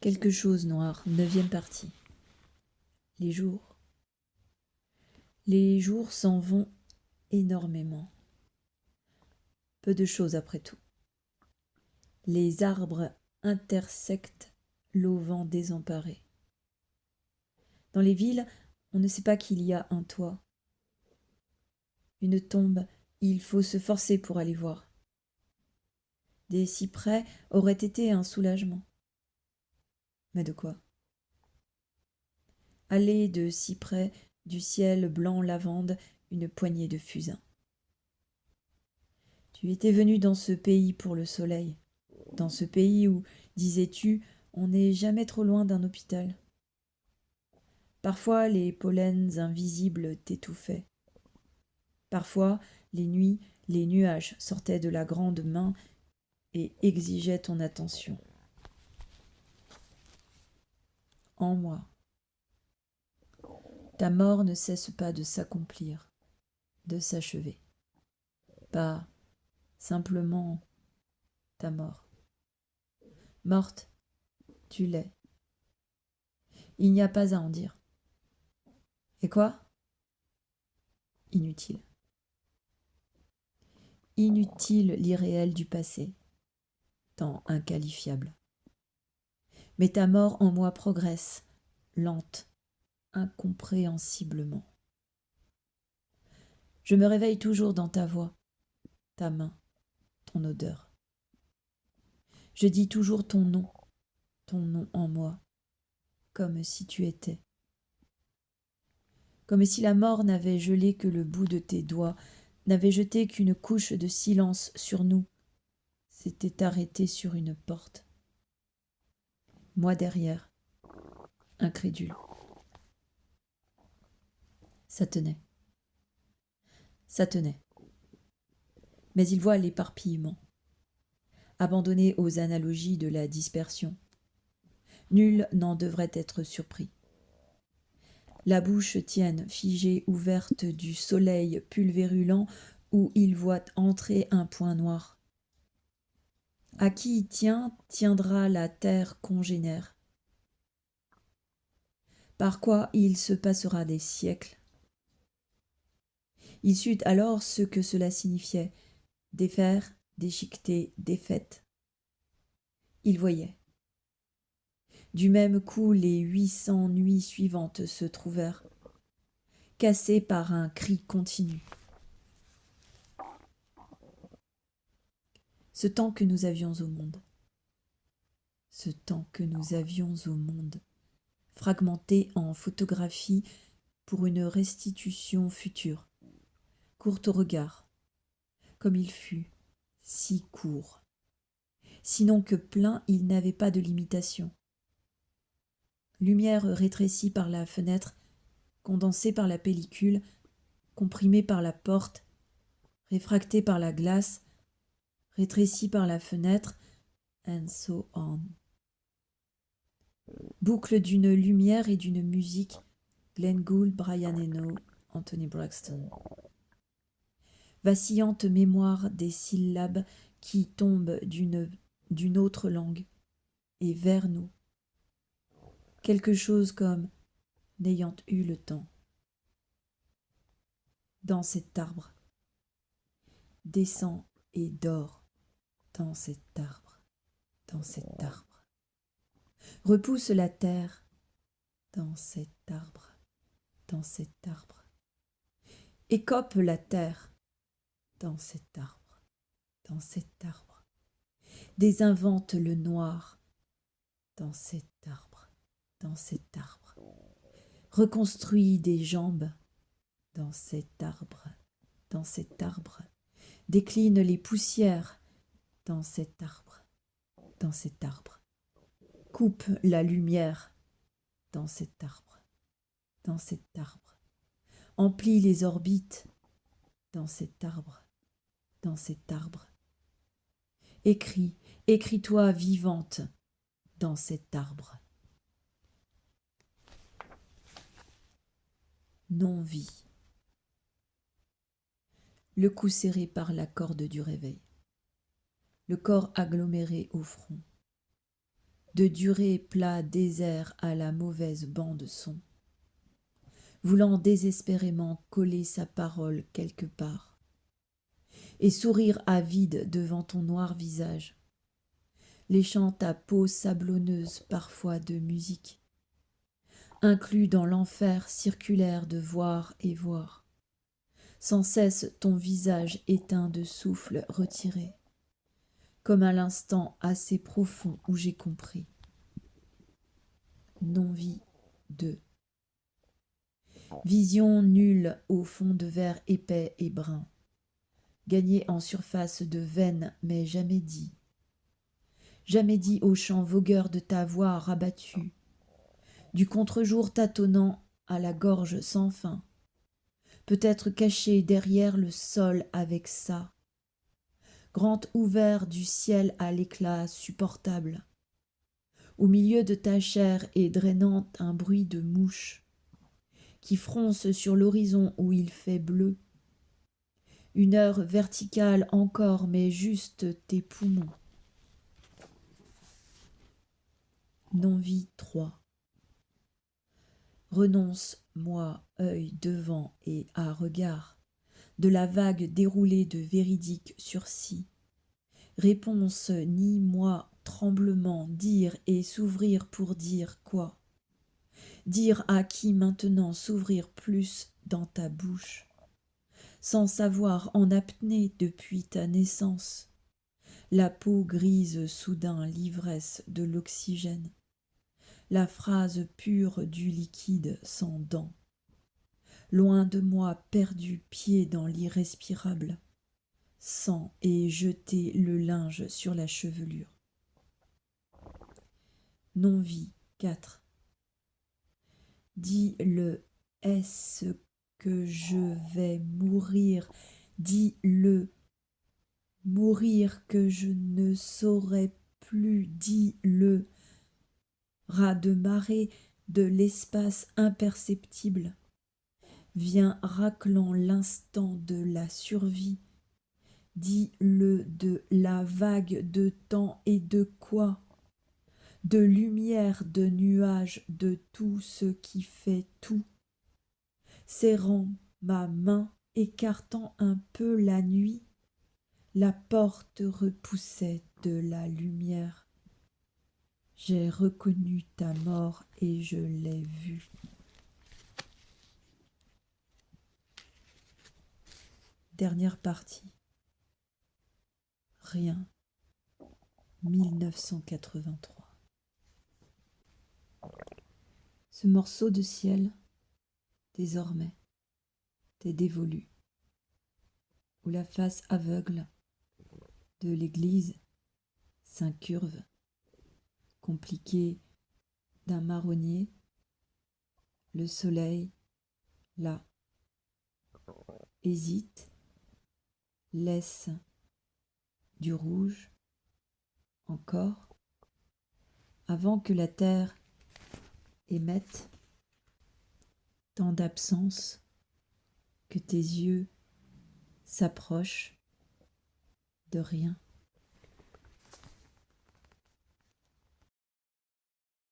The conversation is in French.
Quelque chose noir, 9e partie. Les jours. Les jours s'en vont énormément. Peu de choses après tout. Les arbres intersectent l'auvent désemparé. Dans les villes, on ne sait pas qu'il y a un toit. Une tombe, il faut se forcer pour aller voir. Des cyprès auraient été un soulagement. Mais de quoi? Allée de cyprès, du ciel blanc lavande, une poignée de fusains. Tu étais venu dans ce pays pour le soleil, dans ce pays où, disais-tu, on n'est jamais trop loin d'un hôpital. Parfois les pollens invisibles t'étouffaient. Parfois, les nuits, les nuages sortaient de la grande main et exigeaient ton attention. En moi. Ta mort ne cesse pas de s'accomplir, de s'achever. Pas simplement ta mort. Morte, tu l'es. Il n'y a pas à en dire. Et quoi? Inutile. Inutile l'irréel du passé, tant inqualifiable. Mais ta mort en moi progresse, lente, incompréhensiblement. Je me réveille toujours dans ta voix, ta main, ton odeur. Je dis toujours ton nom en moi, comme si tu étais. Comme si la mort n'avait gelé que le bout de tes doigts, n'avait jeté qu'une couche de silence sur nous, s'était arrêtée sur une porte. Moi derrière, incrédule. Ça tenait. Ça tenait. Mais il voit l'éparpillement, abandonné aux analogies de la dispersion. Nul n'en devrait être surpris. La bouche tienne, figée, ouverte du soleil pulvérulent où il voit entrer un point noir. À qui y tient, tiendra la terre congénère. Par quoi il se passera des siècles. Il sut alors ce que cela signifiait, défaire, déchiqueter, défaite. Il voyait. Du même coup, les 800 nuits suivantes se trouvèrent, cassées par un cri continu. Ce temps que nous avions au monde. Ce temps que nous avions au monde, fragmenté en photographie pour une restitution future, courte au regard, comme il fut, si court. Sinon que plein, il n'avait pas de limitation. Lumière rétrécie par la fenêtre, condensée par la pellicule, comprimée par la porte, réfractée par la glace, rétrécie par la fenêtre, and so on. Boucle d'une lumière et d'une musique, Glenn Gould, Brian Eno, Anthony Braxton. Vacillante mémoire des syllabes qui tombent d'une autre langue, et vers nous. Quelque chose comme n'ayant eu le temps. Dans cet arbre. Descend et dort dans cet arbre, dans cet arbre. Repousse la terre dans cet arbre, dans cet arbre. Écope la terre dans cet arbre, dans cet arbre. Désinvente le noir dans cet arbre, dans cet arbre. Reconstruit des jambes dans cet arbre, dans cet arbre. Décline les poussières dans cet arbre, dans cet arbre. Coupe la lumière dans cet arbre, dans cet arbre. Emplit les orbites dans cet arbre, dans cet arbre. Écris, écris-toi vivante dans cet arbre. Non-vie. Le cou serré par la corde du réveil. Le corps aggloméré au front. de durer plat désert à la mauvaise bande-son, voulant désespérément coller sa parole quelque part, et sourire avide devant ton noir visage, léchant ta peau sablonneuse parfois de musique, inclus dans l'enfer circulaire de voir et voir, sans cesse ton visage éteint de souffle retiré, comme à l'instant assez profond où j'ai compris. Non-vie 2. Vision nulle au fond de verre épais et brun, gagnée en surface de veine mais jamais dit au chant vogueur de ta voix rabattue, du contre-jour tâtonnant à la gorge sans fin, peut-être caché derrière le sol avec ça, grand ouvert du ciel à l'éclat supportable, au milieu de ta chair et drainant un bruit de mouche qui fronce sur l'horizon où il fait bleu, une heure verticale encore mais juste tes poumons. Non-vie 3. Renonce, moi, œil devant et à regard, de la vague déroulée de véridiques sursis. Réponse ni moi, tremblement, dire et s'ouvrir pour dire quoi? Dire à qui maintenant s'ouvrir plus dans ta bouche, sans savoir en apnée depuis ta naissance, la peau grise soudain l'ivresse de l'oxygène, la phrase pure du liquide sans dents, loin de moi perdu pied dans l'irrespirable, sang et jeter le linge sur la chevelure. Non-vie 4. Dis-le, est-ce que je vais mourir? Dis-le, mourir que je ne saurais plus, dis-le, raz de marée de l'espace imperceptible, vient raclant l'instant de la survie, dis-le de la vague de temps et de quoi? De lumière, de nuages, de tout ce qui fait tout, serrant ma main, écartant un peu la nuit, la porte repoussait de la lumière. J'ai reconnu ta mort et je l'ai vue. Dernière partie. Rien. 1983. Ce morceau de ciel, désormais, t'est dévolu, où la face aveugle de l'église s'incurve, compliquée d'un marronnier, le soleil, là, hésite, laisse du rouge, encore, avant que la terre émette tant d'absence que tes yeux s'approchent de rien.